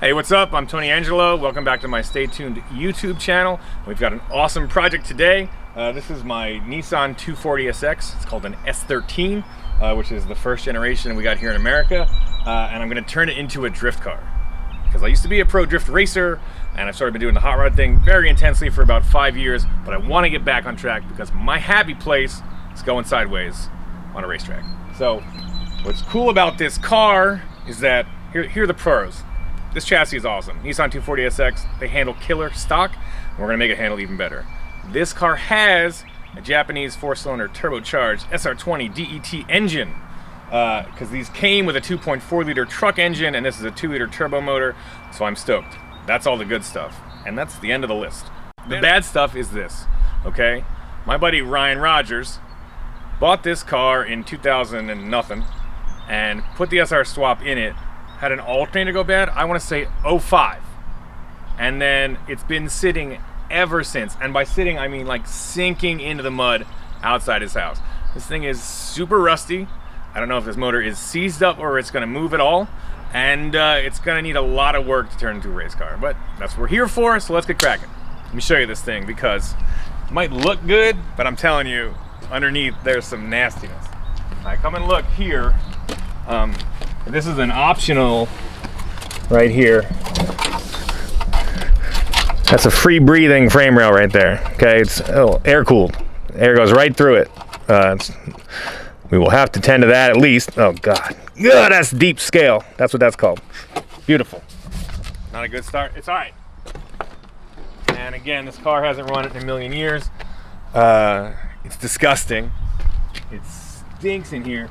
Hey, what's up? I'm Tony Angelo. Welcome back to my Stay Tuned YouTube channel. We've got an awesome project today. This is my Nissan 240SX. It's called an S13, which is the first generation we got here in America. And I'm going to turn it into a drift car. Because I used to be a pro drift racer, and I've sort of been doing the hot rod thing very intensely for about 5 years, but I want to get back on track because my happy place is going sideways on a racetrack. So, what's cool about this car is that, here are the pros. This chassis is awesome. Nissan 240SX, they handle killer stock, and we're gonna make it handle even better. This car has a Japanese 4-cylinder turbocharged SR20 DET engine, because these came with a 2.4 liter truck engine, and this is a 2 liter turbo motor, so I'm stoked. That's all the good stuff, and that's the end of the list. The bad stuff is this, okay? My buddy Ryan Rogers bought this car in 2000 and nothing, and put the SR swap in it, had an alternator go bad, I want to say 05. And then it's been sitting ever since. And by sitting, I mean like sinking into the mud outside his house. This thing is super rusty. I don't know if this motor is seized up or it's going to move at all. And it's going to need a lot of work to turn into a race car. But that's what we're here for, so let's get cracking. Let me show you this thing because it might look good, but I'm telling you, underneath there's some nastiness. All right, come and look here. This is an optional right here. That's a free breathing frame rail right there. Okay, it's air cooled. Air goes right through it. We will have to tend to that at least. Oh God, that's deep scale. That's what that's called. Beautiful. Not a good start. It's all right. And again, this car hasn't run in a million years. It's disgusting. It stinks in here.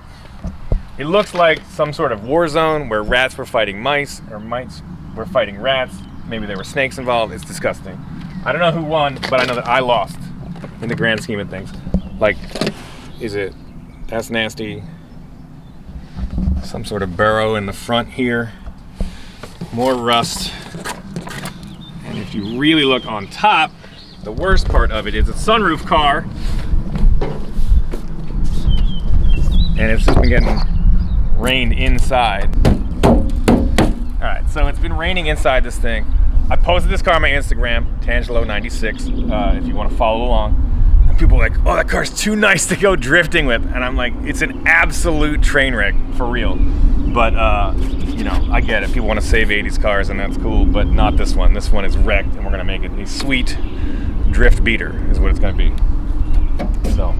It looks like some sort of war zone where rats were fighting mice, or mice were fighting rats. Maybe there were snakes involved. It's disgusting. I don't know who won, but I know that I lost in the grand scheme of things. Like, that's nasty. Some sort of burrow in the front here. More rust. And if you really look on top, the worst part of it is a sunroof car. And it's just been getting rained inside. All right, so it's been raining inside this thing. I posted this car on my Instagram, Tangelo96, if you want to follow along. And people are like, oh, that car's too nice to go drifting with. And I'm like, it's an absolute train wreck, for real. But, you know, I get it. People want to save 80s cars, and that's cool, but not this one. This one is wrecked, and we're going to make it a sweet drift beater, is what it's going to be. So,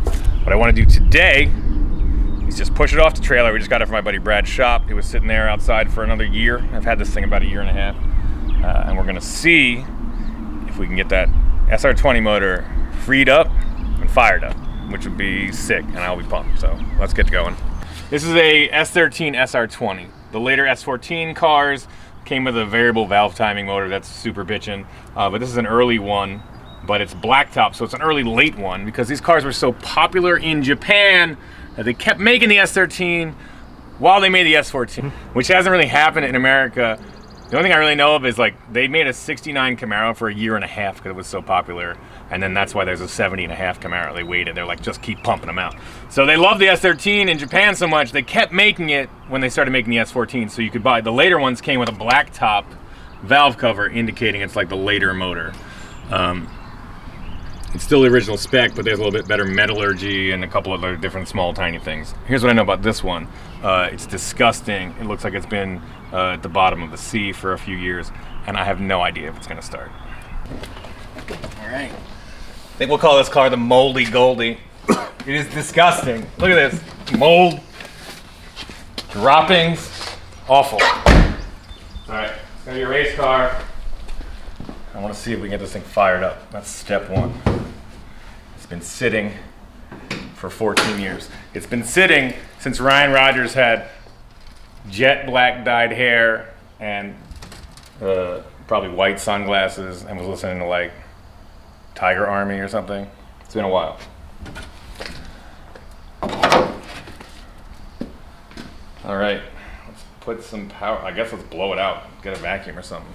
what I want to do today is just push it off the trailer. We just got it from my buddy Brad's shop. It was sitting there outside for another year. I've had this thing about a year and a half. And we're gonna see if we can get that SR20 motor freed up and fired up, which would be sick, and I'll be pumped. So let's get going. This is a S13 SR20. The later S14 cars came with a variable valve timing motor that's super bitchin', but this is an early one, but it's blacktop, so it's an early late one because these cars were so popular in Japan that they kept making the S13 while they made the S14, which hasn't really happened in America. The only thing I really know of is like they made a 69 Camaro for a year and a half because it was so popular, and then that's why there's a 70 and a half Camaro. They waited. They're like, just keep pumping them out. So they loved the S13 in Japan so much, they kept making it when they started making the S14. So you could buy, the later ones came with a black top valve cover indicating it's like the later motor. It's still the original spec, but there's a little bit better metallurgy and a couple other different small tiny things. Here's what I know about this one. It's disgusting. It looks like it's been at the bottom of the sea for a few years, and I have no idea if it's gonna start. All right. I think we'll call this car the Moldy Goldie. It is disgusting. Look at this. Mold, droppings, awful. All right, it's gonna be a race car. I want to see if we can get this thing fired up. That's step one. It's been sitting for 14 years. It's been sitting since Ryan Rogers had jet black dyed hair and probably white sunglasses and was listening to like Tiger Army or something. It's been a while. All right, let's put some power. I guess let's blow it out. Get a vacuum or something.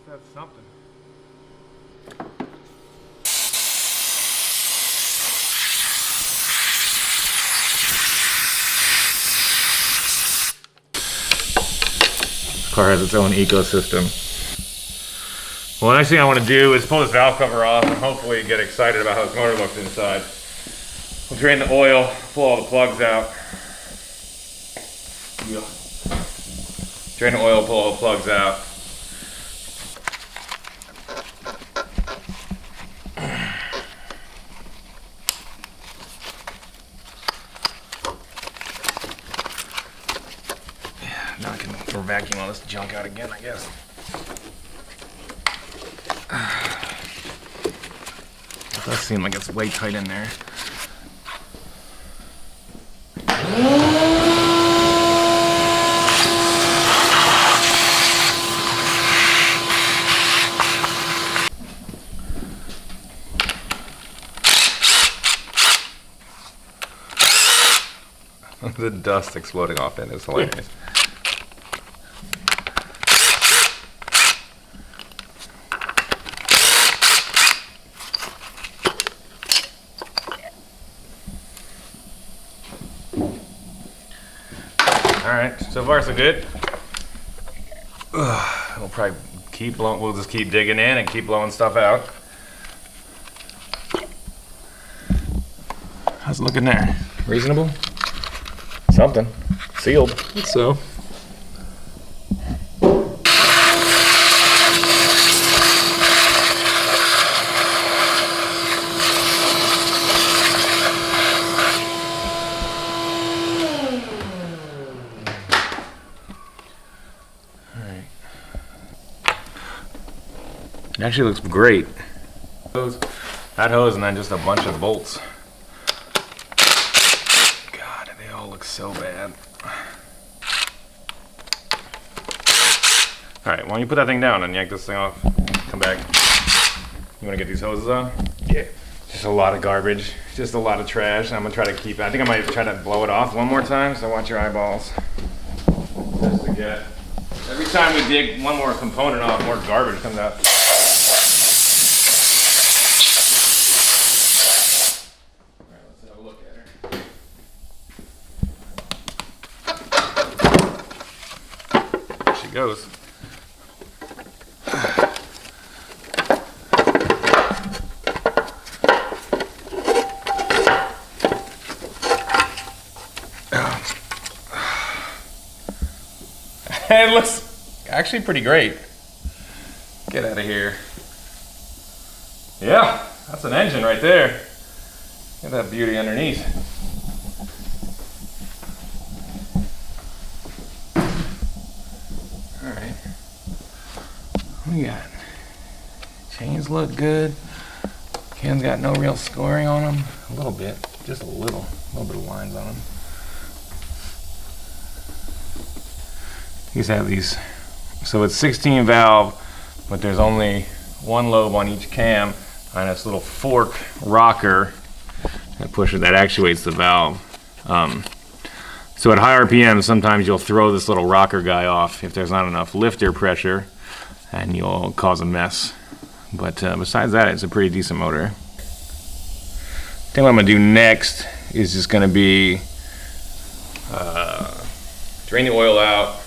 That's something. This car has its own ecosystem. Well, the next thing I want to do is pull this valve cover off and hopefully get excited about how this motor looks inside. We'll drain the oil, pull all the plugs out. Drain the oil, pull all the plugs out. Now I can throw vacuum all this junk out again, I guess. It does seem like it's way tight in there. The dust exploding off it is hilarious. Alright, so far so good. We'll probably keep blowing, we'll just keep digging in and keep blowing stuff out. How's it looking there? Reasonable? Something. Sealed. I think so. Alright. It actually looks great. That hose and then just a bunch of bolts. So bad. Alright, why don't you put that thing down and yank this thing off? Come back. You want to get these hoses on? Yeah. Just a lot of garbage. Just a lot of trash. I'm going to try to keep it. I think I might try to blow it off one more time, so watch your eyeballs. Just to get... Every time we dig one more component off, more garbage comes out. Alright, let's have a look at her. Goes. It looks actually pretty great. Get out of here. Yeah, that's an engine right there. Look at that beauty underneath. Alright. What do we got? Chains look good. Cans got no real scoring on them. A little bit. Just a little bit of lines on them. These have these. So it's 16 valve, but there's only one lobe on each cam and this little fork rocker that actuates the valve. So at high RPM, sometimes you'll throw this little rocker guy off if there's not enough lifter pressure, and you'll cause a mess. But besides that, it's a pretty decent motor. I think what I'm gonna do next is just gonna be drain the oil out.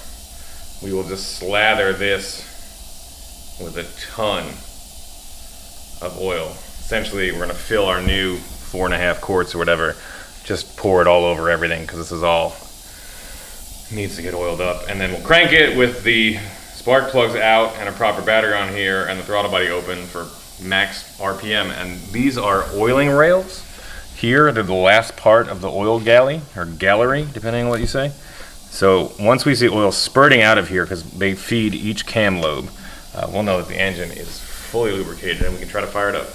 We will just slather this with a ton of oil. Essentially, we're gonna fill our new 4.5 quarts or whatever, just pour it all over everything, because this is all needs to get oiled up. And then we'll crank it with the spark plugs out and a proper battery on here and the throttle body open for max RPM. And these are oiling rails. Here, they're the last part of the oil galley, or gallery, depending on what you say. So once we see oil spurting out of here, because they feed each cam lobe, we'll know that the engine is fully lubricated and we can try to fire it up.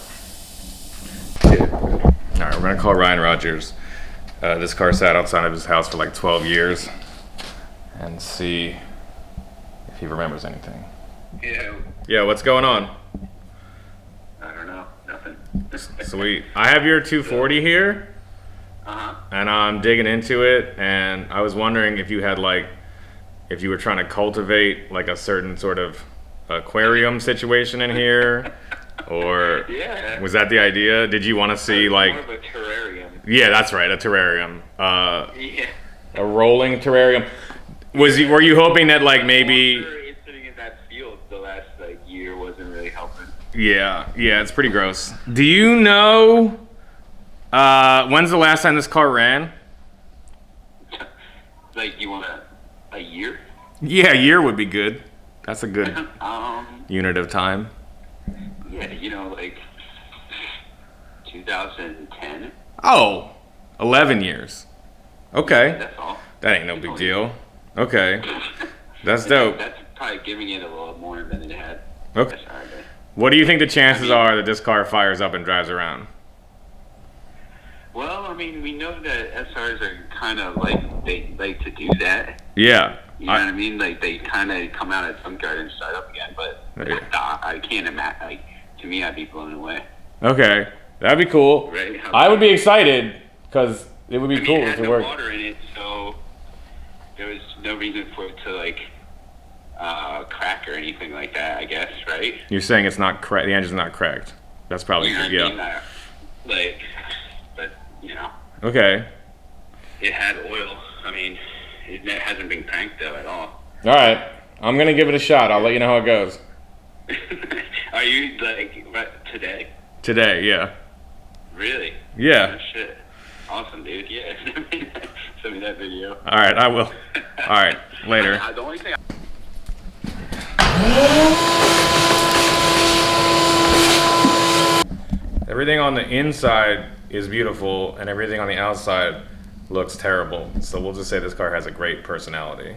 All right, we're gonna call Ryan Rogers. This car sat outside of his house for like 12 years and see if he remembers anything. Yeah. Yeah, what's going on? I don't know. Nothing. Sweet. I have your 240 here. And I'm digging into it, and I was wondering if you had if you were trying to cultivate like a certain sort of aquarium situation in here, or Yeah. was that the idea? Did you want to see like? More of a terrarium. Yeah, that's right, a terrarium. Yeah. A rolling terrarium. Were you hoping that like maybe? Water sitting in that field the last like year wasn't really helping. Yeah, it's pretty gross. Do you know? When's the last time this car ran? Like you want a year? Yeah, a year would be good. That's a good Um. unit of time. Yeah, you know, like 2010. Oh, 11 years. Okay. That's all. That ain't no big deal. Okay. That's dope. That's probably giving it a little more than it had. Okay. That's all right. What do you think the chances are that this car fires up and drives around? Well, I mean, we know that SRs are kind of like, they like to do that. Yeah. You know what I mean? Like, they kind of come out at junkyard and start up again, but Yeah. I can't imagine. Like, to me, I'd be blown away. Okay. That'd be cool. Right? How I would about- be excited because it would be I mean, cool it had to no work. water in it, so there was no reason for it to, like, crack or anything like that, I guess, right? You're saying it's not cracked. The engine's not cracked. That's probably You know good. what I mean? Yeah. Like, but, you know, Okay. it had oil. I mean, it hasn't been cranked, though, at all. All right. I'm gonna give it a shot. I'll let you know how it goes. Are you, like, today? Today, yeah. Really? Yeah. Oh, shit. Awesome, dude. Yeah. Send me that video. All right, I will. All right, later. The only thing Everything on the inside is beautiful, and everything on the outside looks terrible. So we'll just say this car has a great personality.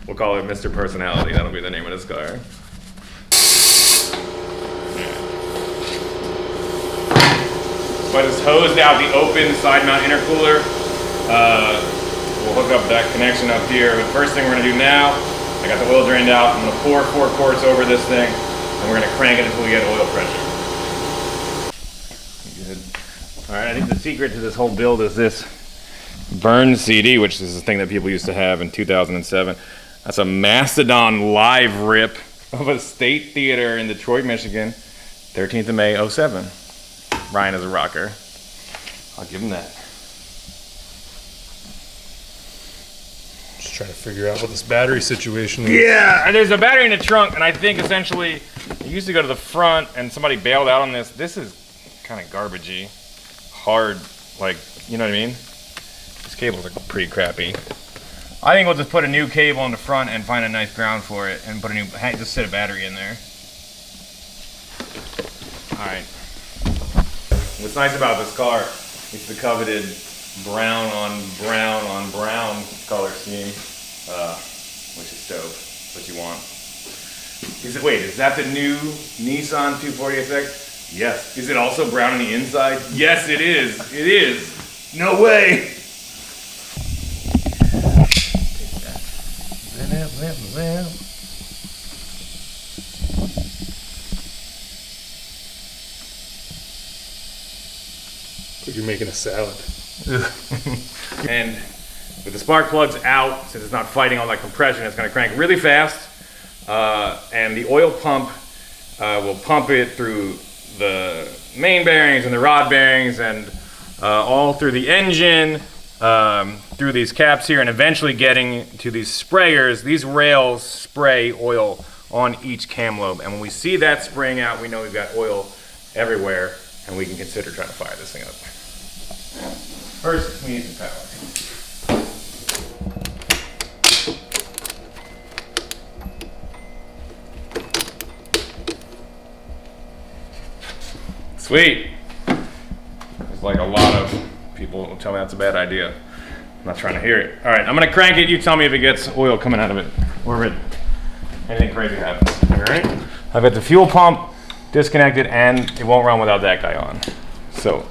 We'll call it Mr. Personality. That'll be the name of this car. So I just hosed out the open side mount intercooler. We'll hook up that connection up here. But first thing we're gonna do now, I got the oil drained out. I'm gonna pour 4 quarts over this thing, and we're gonna crank it until we get oil pressure. Good. All right, I think the secret to this whole build is this Burn CD, which is the thing that people used to have in 2007. That's a Mastodon live rip of a state theater in Detroit, Michigan, 13th of May, 07. Ryan is a rocker. I'll give him that. Just trying to figure out what this battery situation is. Yeah, there's a battery in the trunk, and I think essentially it used to go to the front, and somebody bailed out on this. This is kind of garbagey, hard, like, you know what I mean? These cables are pretty crappy. I think we'll just put a new cable in the front and find a nice ground for it, and put a new, just set a battery in there. All right. What's nice about this car, it's the coveted brown on brown color scheme, which is dope. That's what you want. Wait, is that the new Nissan 240SX? Yes. Is it also brown on the inside? Yes, it is. It is. No way. Like you're making a salad. And with the spark plugs out, since it's not fighting all that compression, it's going to crank really fast. And the oil pump will pump it through the main bearings and the rod bearings and all through the engine, through these caps here, and eventually getting to these sprayers. These rails spray oil on each cam lobe. And when we see that spraying out, we know we've got oil everywhere, and we can consider trying to fire this thing up. First, we need some power. Sweet. There's like a lot of people will tell me that's a bad idea. I'm not trying to hear it. All right, I'm gonna crank it. You tell me if it gets oil coming out of it, or if anything crazy happens. All right. I've got the fuel pump disconnected, and it won't run without that guy on. So.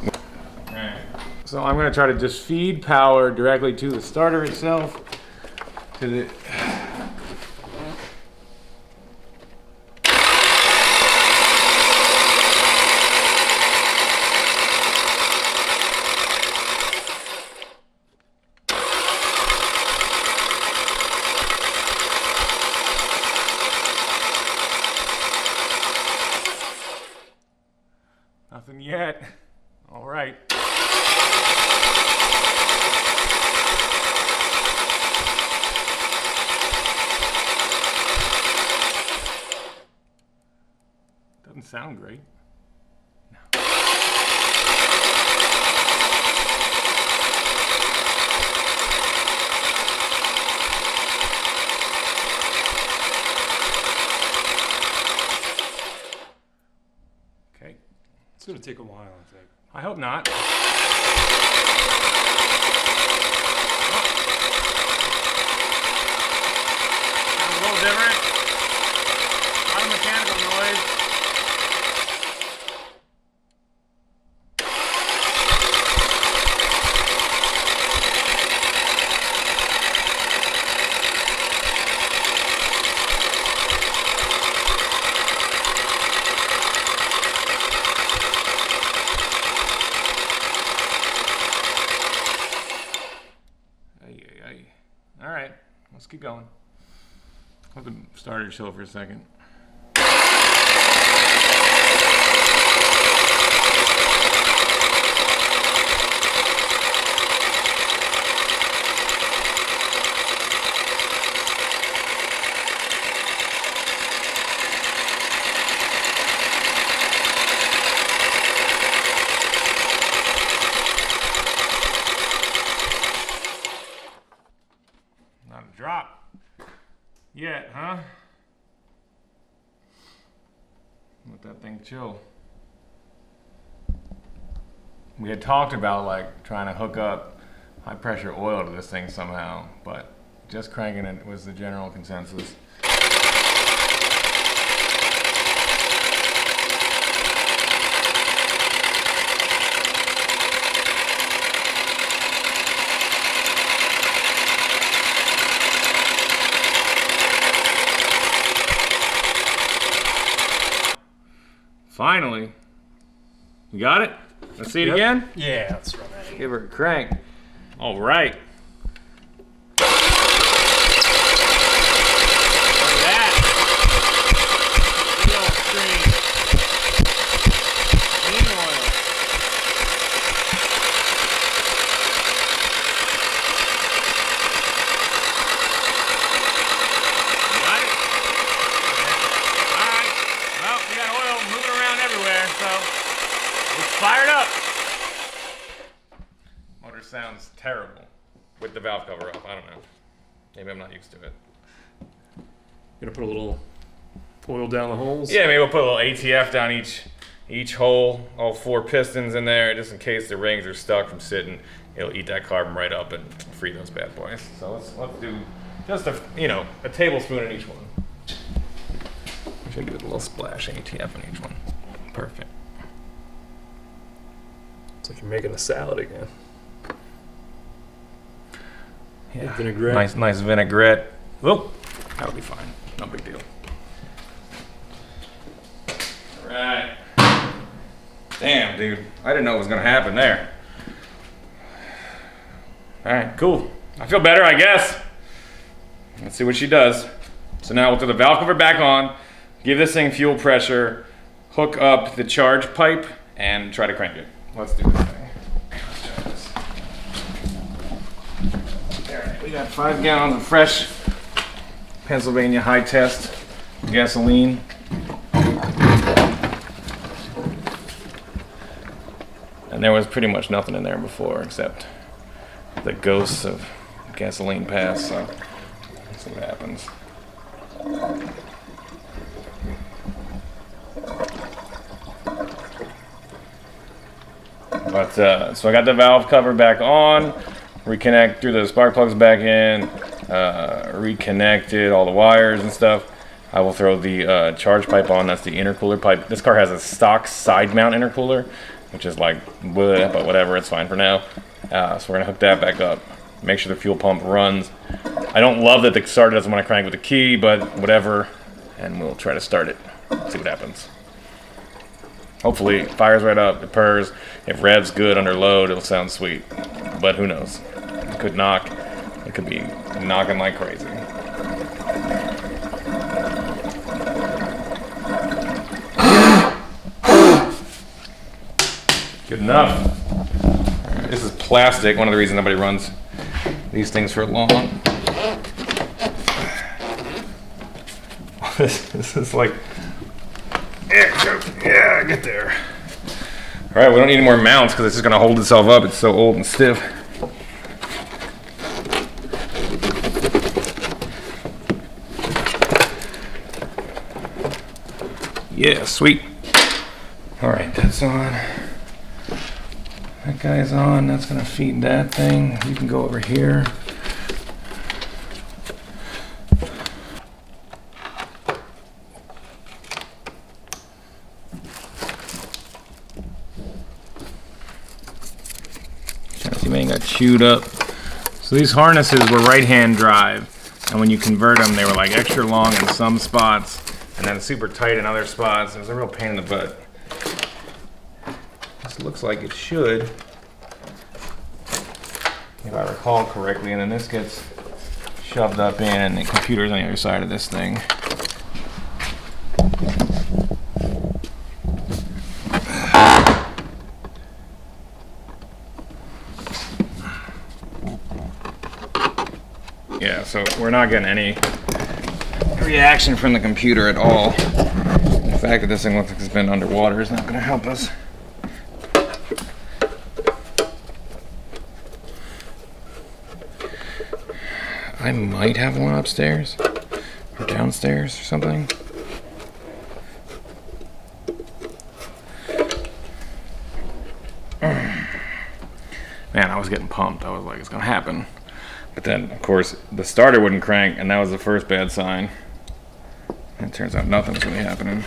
So I'm going to try to just feed power directly to the starter itself. To the sound great. Okay. It's gonna take a while, I think. I hope not. Sounds a little different. A lot of mechanical noise. All right, let's keep going. I'll have to start it chill for a second. Not a drop yet, huh? Let that thing chill. We had talked about like trying to hook up high pressure oil to this thing somehow, but just cranking it was the general consensus. Finally. You got it? Let's see it again? Yeah, that's right. Give her a crank. All right. Look at that. Big old stream. Clean oil. Got it? All right. Well, we got oil moving around everywhere, so it's fired up. Motor sounds terrible with the valve cover up. I don't know. Maybe I'm not used to it. Gonna put a little oil down the holes. Yeah, maybe we'll put a little ATF down each hole, all 4 pistons in there, just in case the rings are stuck from sitting. It'll eat that carbon right up and free those bad boys. So let's do just a tablespoon in each one. I should give it a little splash ATF in each one. Perfect. It's like you're making a salad again. Yeah. Vinaigrette. Nice vinaigrette. Whoop, that'll be fine. No big deal. All right. Damn, dude. I didn't know what was gonna happen there. All right, cool. I feel better, I guess. Let's see what she does. So now we'll throw the valve cover back on, give this thing fuel pressure, hook up the charge pipe, and try to crank it. Let's do this thing. Let's try this. All right, we got 5 gallons of fresh Pennsylvania high test gasoline. And there was pretty much nothing in there before except the ghosts of gasoline pass, so let's see what happens. But so I got the valve cover back on, threw the spark plugs back in, reconnected all the wires and stuff. I will throw the charge pipe on. That's the intercooler pipe. This car has a stock side mount intercooler, which is like bleh, but whatever, it's fine for now. So we're gonna hook that back up. Make sure the fuel pump runs. I don't love that the starter doesn't want to crank with the key, but whatever. And we'll try to start it. See what happens. Hopefully it fires right up, it purrs. If revs good under load, it'll sound sweet. But who knows? It could knock. It could be knocking like crazy. Good enough. This is plastic. One of the reasons nobody runs these things for long. This is like, Yeah, get there. All right, we don't need any more mounts because it's just gonna hold itself up. It's so old and stiff. Yeah, sweet. All right, that's on. That guy's on. That's gonna feed that thing. You can go over here. Everything got chewed up. So these harnesses were right-hand drive, and when you convert them, they were like extra long in some spots, and then super tight in other spots. It was a real pain in the butt. This looks like it should, if I recall correctly, and then this gets shoved up in, and the computer's on the other side of this thing. Yeah, so we're not getting any reaction from the computer at all. The fact that this thing looks like it's been underwater is not going to help us. I might have one upstairs or downstairs or something. Man, I was getting pumped. I was like, it's going to happen. But then, of course, the starter wouldn't crank, and that was the first bad sign. And it turns out nothing's really happening.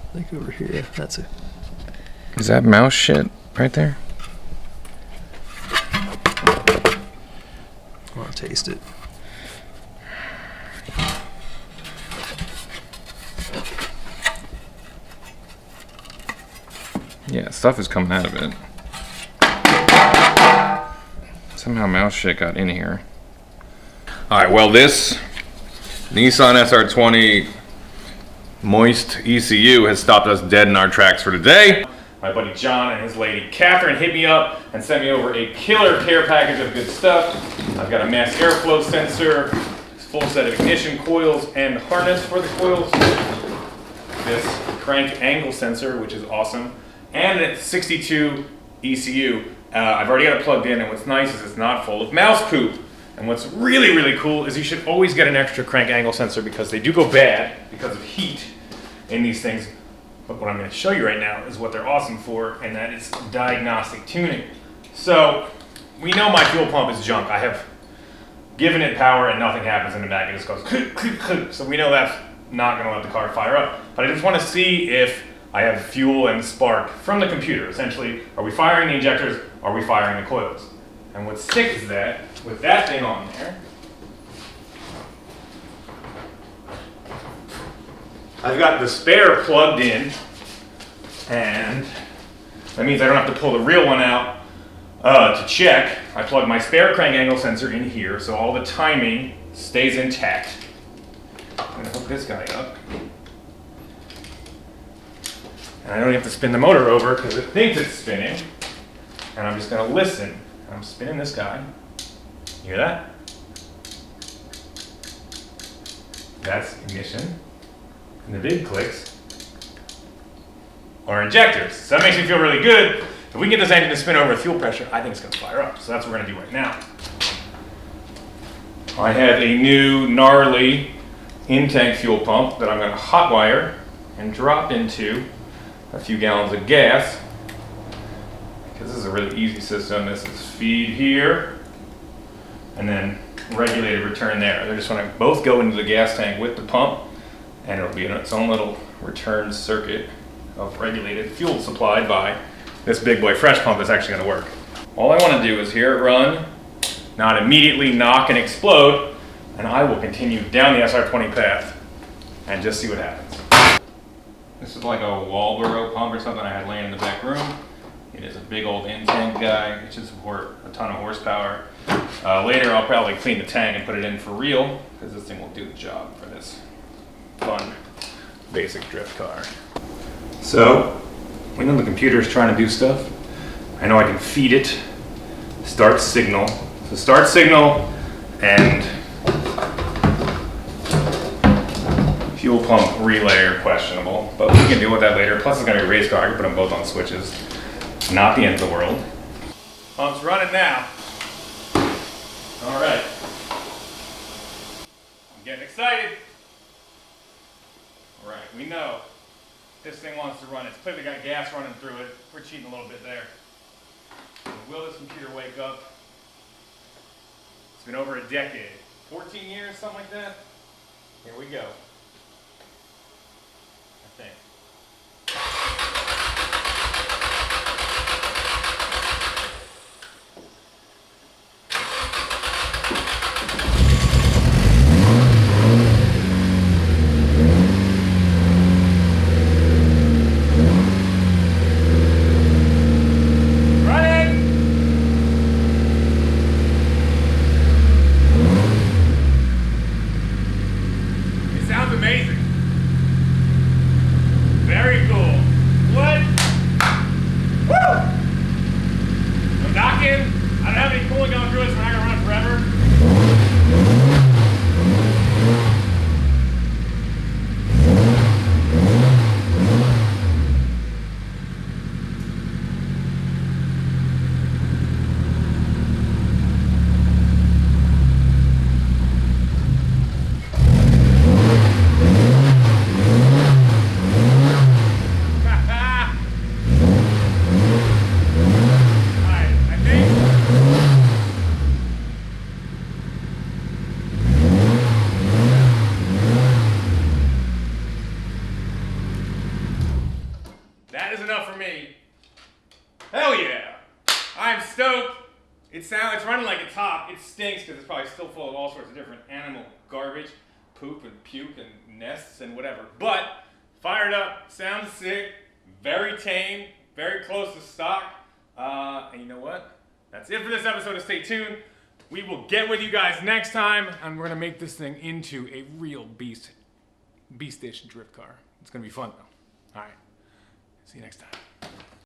I think over here, that's it. Is that mouse shit right there? I want to taste it. Yeah, stuff is coming out of it. Somehow mouse shit got in here. Alright, well this Nissan SR20 moist ECU has stopped us dead in our tracks for today. My buddy John and his lady Catherine hit me up and sent me over a killer care package of good stuff. I've got a mass airflow sensor, full set of ignition coils and harness for the coils, this crank angle sensor, which is awesome, and a 62 ECU. I've already got it plugged in, and what's nice is it's not full of mouse poop. And what's really, really cool is you should always get an extra crank angle sensor because they do go bad because of heat in these things. But what I'm going to show you right now is what they're awesome for, and that is diagnostic tuning. So we know my fuel pump is junk. I have given it power and nothing happens in the back. It just goes so we know that's not going to let the car fire up. But I just want to see if I have fuel and spark from the computer. Essentially, are we firing the injectors? Are we firing the coils? And what's sick is that with that thing on there, I've got the spare plugged in, and that means I don't have to pull the real one out to check. I plug my spare crank angle sensor in here, so all the timing stays intact. I'm gonna hook this guy up. And I don't have to spin the motor over because it thinks it's spinning. And I'm just gonna listen. I'm spinning this guy. You hear that? That's ignition. And the big clicks are injectors. So that makes me feel really good. If we can get this engine to spin over with fuel pressure, I think it's gonna fire up. So that's what we're gonna do right now. I have a new gnarly in-tank fuel pump that I'm gonna hotwire and drop into a few gallons of gas. Because this is a really easy system. This is feed here, and then regulated return there. They're just gonna both go into the gas tank with the pump, and it'll be in its own little return circuit of regulated fuel supplied by this big boy fresh pump that's actually gonna work. All I wanna do is hear it run, not immediately knock and explode, and I will continue down the SR20 path and just see what happens. This is like a Walboro pump or something I had laying in the back room. It is a big old in-tank guy. It should support a ton of horsepower. Later I'll probably clean the tank and put it in for real, because this thing will do the job for this fun, basic drift car. So, we know the computer's trying to do stuff. I know I can feed it start signal. So start signal and fuel pump relay are questionable, but we can deal with that later. Plus it's gonna be a race car, I can put them both on switches. Not the end of the world. Pump's running now. All right. I'm getting excited. All right, we know this thing wants to run. It's clearly got gas running through it. We're cheating a little bit there. Will this computer wake up? It's been over a decade. 14 years, something like that? Here we go. I think. Amazing. Very cool. What? Woo! No knocking. I don't have any cooling going through it, so we're not gonna run forever. That is enough for me. Hell yeah! I'm stoked. It's running like it's hot. It stinks because it's probably still full of all sorts of different animal garbage, poop and puke and nests and whatever. But fired up, sounds sick, very tame, very close to stock. And you know what? That's it for this episode of Stay Tuned. We will get with you guys next time, and we're gonna make this thing into a real beast-ish drift car. It's gonna be fun though. All right. See you next time.